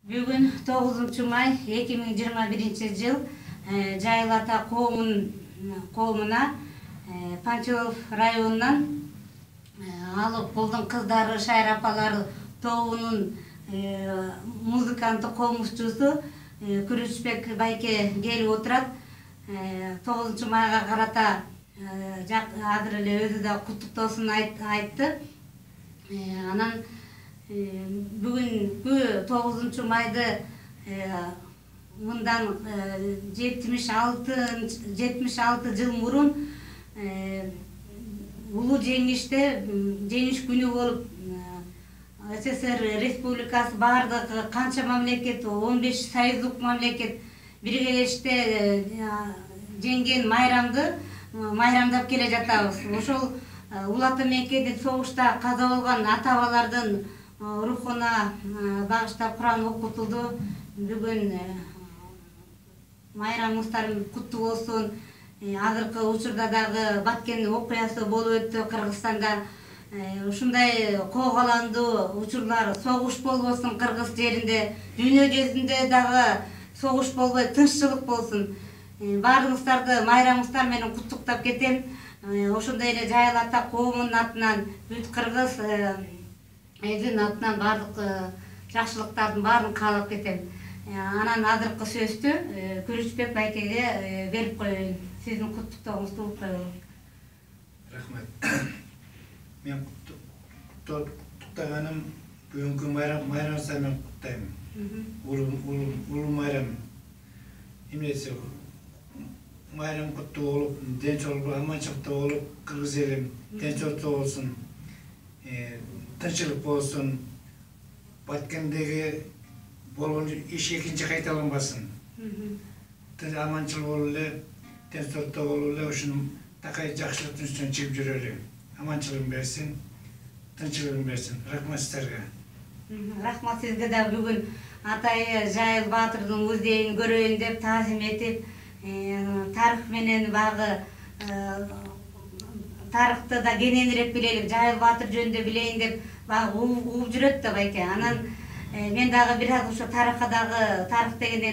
Бүгін 9 май 2021 жыл Жайыл ата коомуна Панчилов районунан алып болдун кыздары Шайра апалары тобунун музыканты комузчусу Күрүчбек байке келип отурат. 9 майга карата азыр эле өзү да куттуктоосун айтты. Анан бүгүнкү 9 майды мындан 76 жыл мурун улуу жеңиш күнү болуп СССР республикасы баардык канча мамлекет 15 союздук мамлекет биргелеште жеңген майрамды майрамдап келе жатабыз. Ошол Улуу ата мекенде согушта каза болгон ата-бабалардын рухуна багыштап Куран окутулду. Бүгүн майрамыңыздар куттуу болсун. Азыркы учурда дагы Баткен окуясы болуп өттү Кыргызстанда. Ушундай коогаландуу учурлар, согуш болбосун Кыргыз жеринде, дүйнө жүзүндө дагы согуш болбой, тынччылык болсун. Баарыңыздарды майрамыңыздар менен куттуктап кетем. Ошондой эле Жайыл ата коомунун атынан, бүт кыргыз элдин атынан баардык жакшылыктардын баарын каалап кетем. Анан азыркы сөздү Күрүчбек байкеге берип коеюн. Сиздин куттуктооңузду угуп коелу. Рахмат. Мен куттуктаганым бүгүнкү майрамыңызды мен куттайм. Улуу майрам. Эмнеси майрам куттуу болуп, ден соолук, аманчылыкта болуп, кыргыз элим ден соолукта болсун, тынччылык болсун, Баткендеги болгон иш экинчи кайталанбасын. Аманчылык болуп эле, ден соолукта болуп эле, ушуну такай жакшылыктын үстүнөн чыгып жүрөлү. Аманчылыгын берсин, тынччылыгын берсин. Рахмат силерге. Рахмат сизге да бүгүн Атайы Жайыл Баатырдын музейин көрөйүн деп таазим этип, тарых менен багы тарыхты да кененирээк билелик, Жайыл Баатыр жөнүндө билейин деп багы угуп жүрөт да байке. Анан мен дагы бир аз ошо тарых дегенде